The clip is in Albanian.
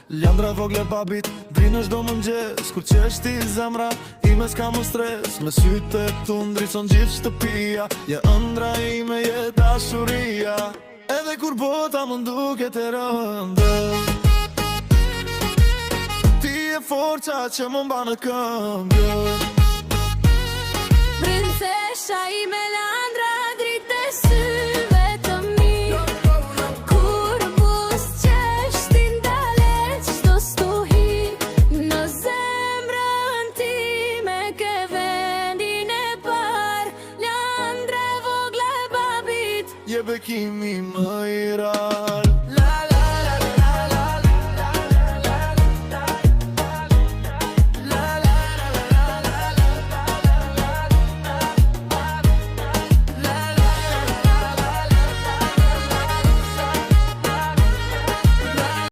Ljandra vogle babit, drinë çdo mëngjes. Kur qesh ti zemra, ime s'ka më stres. Me sytë e tu ndricon gjithë shtëpia. Je ëndra ime, je dashuria. Edhe kur bota më nduket e rëndë, ti e forca që më mba në këmbë. Princesha ime la